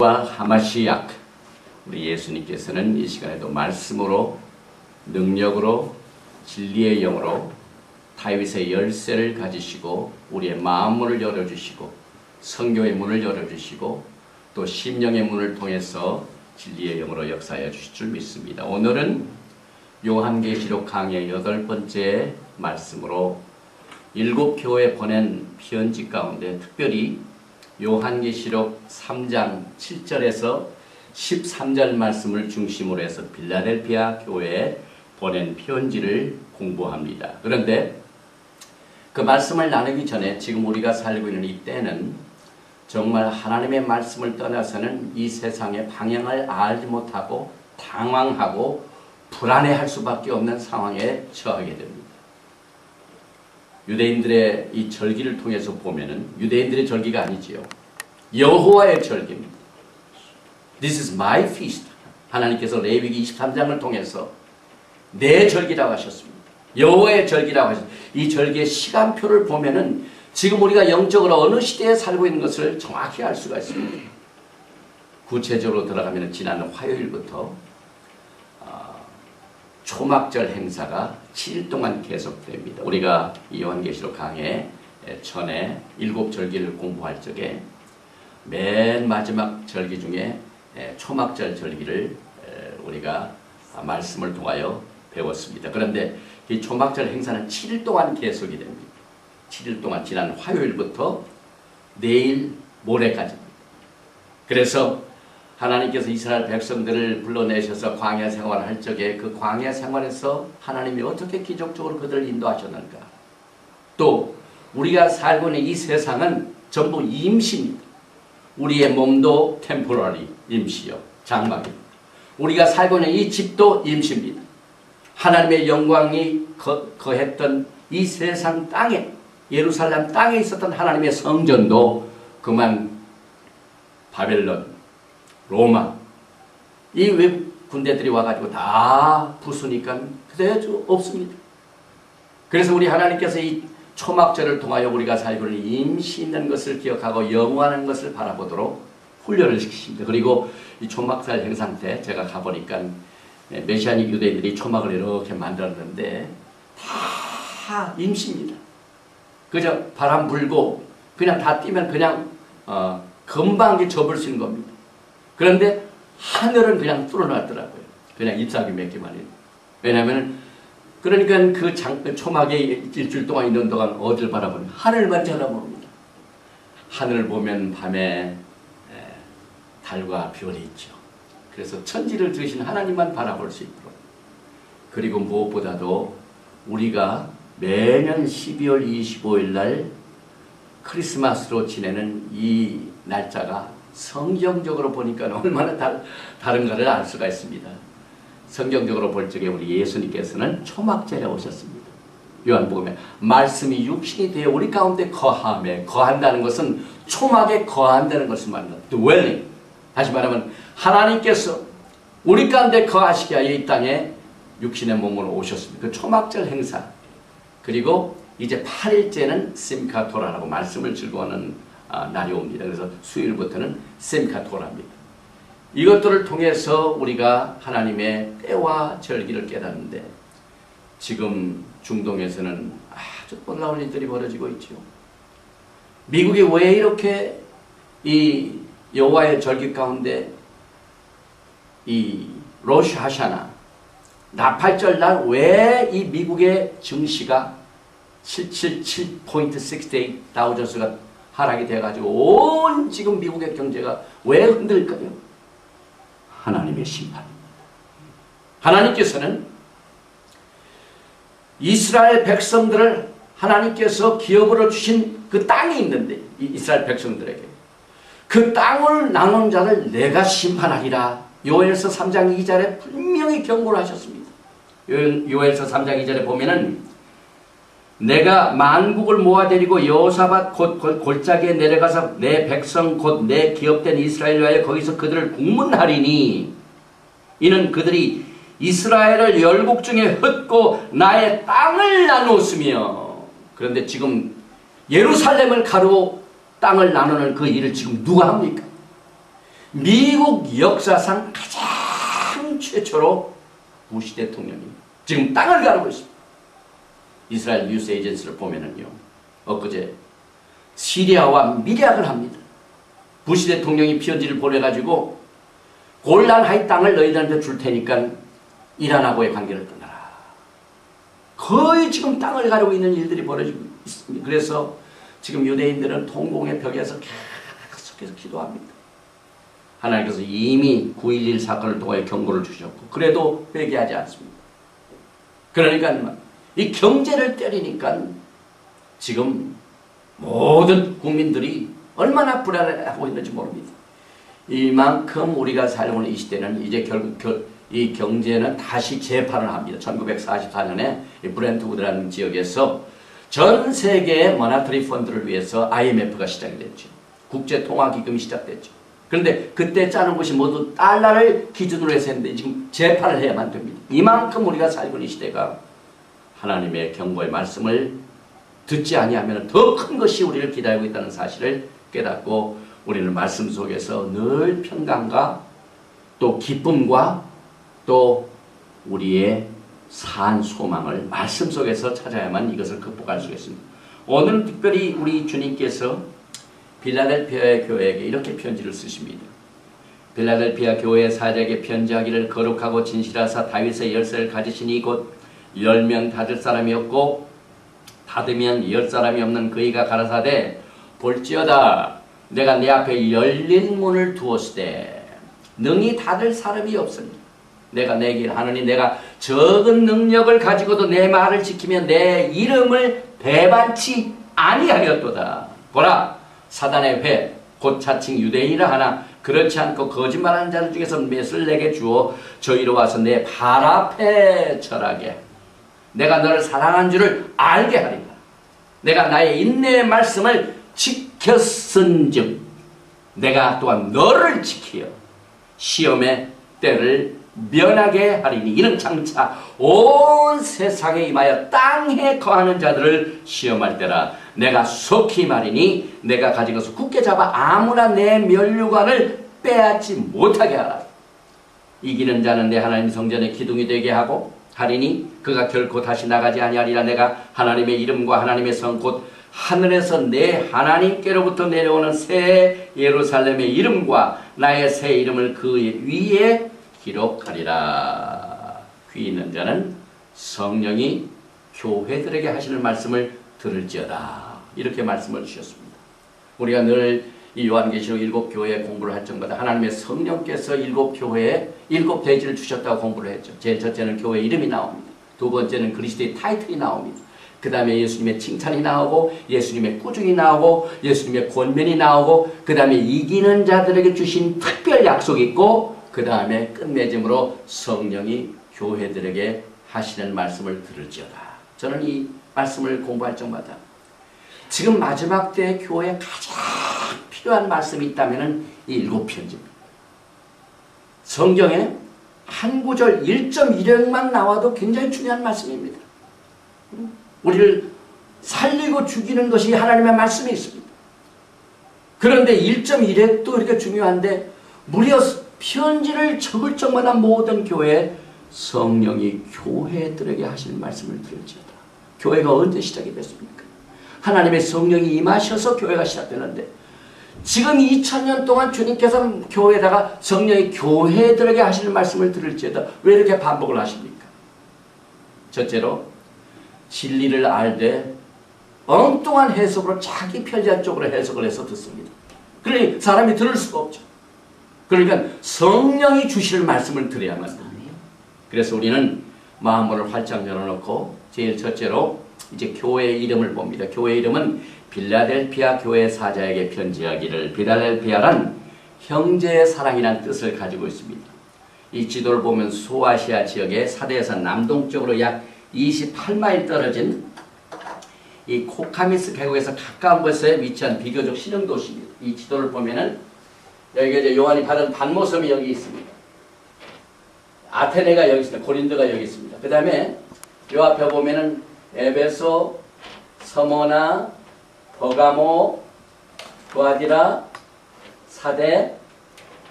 하마시약, 우리 예수님께서는 이 시간에도 말씀으로, 능력으로, 진리의 영으로 다윗의 열쇠를 가지시고 우리의 마음문을 열어주시고 성경의 문을 열어주시고 또 심령의 문을 통해서 진리의 영으로 역사하여 주실 줄 믿습니다. 오늘은 요한계시록 강의 8번째 말씀으로 7교회에 보낸 편지 가운데 특별히 요한계시록 3장 7절에서 13절 말씀을 중심으로 해서 빌라델피아 교회에 보낸 편지를 공부합니다. 그런데 그 말씀을 나누기 전에 지금 우리가 살고 있는 이 때는 정말 하나님의 말씀을 떠나서는 이 세상의 방향을 알지 못하고 당황하고 불안해할 수밖에 없는 상황에 처하게 됩니다. 유대인들의 이 절기를 통해서 보면은 유대인들의 절기가 아니지요. 여호와의 절기입니다. This is my feast. 하나님께서 레위기 23장을 통해서 내 절기라고 하셨습니다. 여호와의 절기라고 하셨습니다. 이 절기의 시간표를 보면은 지금 우리가 영적으로 어느 시대에 살고 있는 것을 정확히 알 수가 있습니다. 구체적으로 들어가면 지난 화요일부터 초막절 행사가 7일 동안 계속됩니다. 우리가 이 요한계시록 강의 전에 7절기를 공부할 적에 맨 마지막 절기 중에 초막절 절기를 우리가 말씀을 통하여 배웠습니다. 그런데 이 초막절 행사는 7일 동안 계속이 됩니다. 7일 동안 지난 화요일부터 내일 모레까지입니다. 그래서 하나님께서 이스라엘 백성들을 불러내셔서 광야 생활을 할 적에 그 광야 생활에서 하나님이 어떻게 기적적으로 그들을 인도하셨는가. 또 우리가 살고 있는 이 세상은 전부 임시입니다. 우리의 몸도 템포러리 임시요, 장막입니다. 우리가 살고 있는 이 집도 임시입니다. 하나님의 영광이 거했던 이 세상 땅에, 예루살렘 땅에 있었던 하나님의 성전도 그만 바벨론, 로마, 이 외국 군대들이 와가지고 다 부수니까 그대로 없습니다. 그래서 우리 하나님께서 이 초막절을 통하여 우리가 살고 있는 임시 있는 것을 기억하고 영원한 것을 바라보도록 훈련을 시키십니다. 그리고 이 초막절 행사 때 제가 가보니까 메시아닉 유대인들이 초막을 이렇게 만들었는데 다 임시입니다. 그저 바람 불고 그냥 다 뛰면 그냥 금방 접을 수 있는 겁니다. 그런데 하늘은 그냥 뚫어놨더라고요. 그냥 잎사귀 몇 개만 해요. 왜냐하면 그러니까 그 초막에 일주일 동안 있는 동안 어디를 바라보면 하늘만 쳐다봅니다. 하늘을 보면 밤에 달과 별이 있죠. 그래서 천지를 지으신 하나님만 바라볼 수 있도록. 그리고 무엇보다도 우리가 매년 12월 25일 날 크리스마스로 지내는 이 날짜가 성경적으로 보니까 얼마나 다른가를 알 수가 있습니다. 성경적으로 볼 적에 우리 예수님께서는 초막절에 오셨습니다. 요한복음에 말씀이 육신이 되어 우리 가운데 거한다는 것은 초막에 거한다는 것을 말합니다. dwelling. 다시 말하면 하나님께서 우리 가운데 거하시게 하여 이 땅에 육신의 몸으로 오셨습니다. 그 초막절 행사. 그리고 이제 8일째는 심카토라라고 말씀을 즐거워하는 날이 옵니다. 그래서 수요일부터는 심카토라입니다. 이것들을 통해서 우리가 하나님의 때와 절기를 깨닫는데 지금 중동에서는 아주 놀라운 일들이 벌어지고 있죠. 미국이 왜 이렇게 이 여호와의 절기 가운데 이 로시 하샤나 나팔절 날 왜 이 미국의 증시가 777.68 다우존스가 하락이 돼가지고 온 지금 미국의 경제가 왜 흔들까요? 하나님의 심판입니다. 하나님께서는 이스라엘 백성들을 하나님께서 기업으로 주신 그 땅이 있는데 이스라엘 백성들에게 그 땅을 나눈 자를 내가 심판하리라. 요엘서 3장 2절에 분명히 경고를 하셨습니다. 요엘서 3장 2절에 보면은 내가 만국을 모아들이고 여호사밧 곧 골짜기에 내려가서 내 백성 곧 내 기업된 이스라엘을 위하여 거기서 그들을 국문하리니 이는 그들이 이스라엘을 열국 중에 흩고 나의 땅을 나누었으며. 그런데 지금 예루살렘을 가르고 땅을 나누는 그 일을 지금 누가 합니까? 미국 역사상 가장 최초로 부시 대통령이 지금 땅을 가르고 있습니다. 이스라엘 뉴스 에이전시를 보면은요, 엊그제 시리아와 밀약을 합니다. 부시 대통령이 편지를 보내가지고 골란 하이 땅을 너희들한테 줄 테니까 이란하고의 관계를 끊어라. 거의 지금 땅을 가르고 있는 일들이 벌어지고 있습니다. 그래서 지금 유대인들은 통곡의 벽에서 계속해서 기도합니다. 하나님께서 이미 9.11 사건을 통해 경고를 주셨고 그래도 회개하지 않습니다. 그러니까 이 경제를 때리니까 지금 모든 국민들이 얼마나 불안해하고 있는지 모릅니다. 이만큼 우리가 살고 있는 이 시대는 이제 결국 이 경제는 다시 재판을 합니다. 1944년에 브렌트우드라는 지역에서 전 세계의 모니터리 펀드를 위해서 IMF가 시작이 됐죠. 국제통화기금이 시작됐죠. 그런데 그때 짜는 것이 모두 달러를 기준으로 해서 했는데 지금 재판을 해야만 됩니다. 이만큼 우리가 살고 있는 시대가 하나님의 경고의 말씀을 듣지 아니하면 더 큰 것이 우리를 기다리고 있다는 사실을 깨닫고 우리는 말씀 속에서 늘 평강과 또 기쁨과 또 우리의 산 소망을 말씀 속에서 찾아야만 이것을 극복할 수 있습니다. 오늘은 특별히 우리 주님께서 빌라델피아 교회에게 이렇게 편지를 쓰십니다. 빌라델피아 교회 사자에게 편지하기를 거룩하고 진실하사 다윗의 열쇠를 가지시니 곧 열면 닫을 사람이 없고 닫으면 열 사람이 없는 그이가 가라사대 볼지어다 내가 내 앞에 열린 문을 두었으되 능히 닫을 사람이 없으니 내가 내게 하느니 내가 적은 능력을 가지고도 내 말을 지키며 내 이름을 배반치 아니하였도다. 보라 사단의 회 곧 자칭 유대인이라 하나 그렇지 않고 거짓말하는 자들 중에서 맷을 내게 주어 저희로 와서 내 발 앞에 절하게 내가 너를 사랑한 줄을 알게 하리라. 내가 나의 인내의 말씀을 지켰은즉 내가 또한 너를 지키어 시험의 때를 면하게 하리니 이는 장차 온 세상에 임하여 땅에 거하는 자들을 시험할 때라. 내가 속히 말이니 내가 가지고서 굳게 잡아 아무나 내 면류관을 빼앗지 못하게 하라. 이기는 자는 내 하나님 성전의 기둥이 되게 하고 하리니 그가 결코 다시 나가지 아니하리라. 내가 하나님의 이름과 하나님의 성 곧 하늘에서 내 하나님께로부터 내려오는 새 예루살렘의 이름과 나의 새 이름을 그 위에 기록하리라. 귀 있는 자는 성령이 교회들에게 하시는 말씀을 들을지어다. 이렇게 말씀을 주셨습니다. 우리가 늘 이 요한계시록 7교회 공부를 할 적마다 하나님의 성령께서 7교회에 7대지를 주셨다고 공부를 했죠. 제일 첫째는 교회 이름이 나옵니다. 두 번째는 그리스도의 타이틀이 나옵니다. 그 다음에 예수님의 칭찬이 나오고 예수님의 꾸중이 나오고 예수님의 권면이 나오고 그 다음에 이기는 자들에게 주신 특별 약속이 있고 그 다음에 끝맺음으로 성령이 교회들에게 하시는 말씀을 들을지어다. 저는 이 말씀을 공부할 적마다 지금 마지막 때 교회에 가장 필요한 말씀이 있다면 이 7편지입니다. 성경에 한 구절 1.1행만 나와도 굉장히 중요한 말씀입니다. 우리를 살리고 죽이는 것이 하나님의 말씀이 있습니다. 그런데 1.1행도 이렇게 중요한데 무려 편지를 적을 적마다 모든 교회에 성령이 교회들에게 하시는 말씀을 들을지어다. 교회가 언제 시작이 됐습니까? 하나님의 성령이 임하셔서 교회가 시작되는데 지금 2000년 동안 주님께서 교회에다가 성령이 교회들에게 하시는 말씀을 들을지어다. 왜 이렇게 반복을 하십니까? 첫째로 진리를 알되 엉뚱한 해석으로 자기 편리한 쪽으로 해석을 해서 듣습니다. 그러니 사람이 들을 수가 없죠. 그러니까 성령이 주실 말씀을 드려야만 됩니다. 그래서 우리는 마음을 활짝 열어놓고 제일 첫째로 이제 교회의 이름을 봅니다. 교회 이름은 빌라델피아 교회 사자에게 편지하기를. 빌라델피아란 형제의 사랑이라는 뜻을 가지고 있습니다. 이 지도를 보면 소아시아 지역의 사대에서 남동쪽으로 약 28마일 떨어진 이 코카미스 계곡에서 가까운 곳에 위치한 비교적 신흥도시입니다. 이 지도를 보면은 여기가 이제 요한이 받은 반모섬이 여기 있습니다. 아테네가 여기 있습니다. 고린도가 여기 있습니다. 그 다음에 요 앞에 보면은 에베소, 서모나, 버가모, 도아디라, 사대,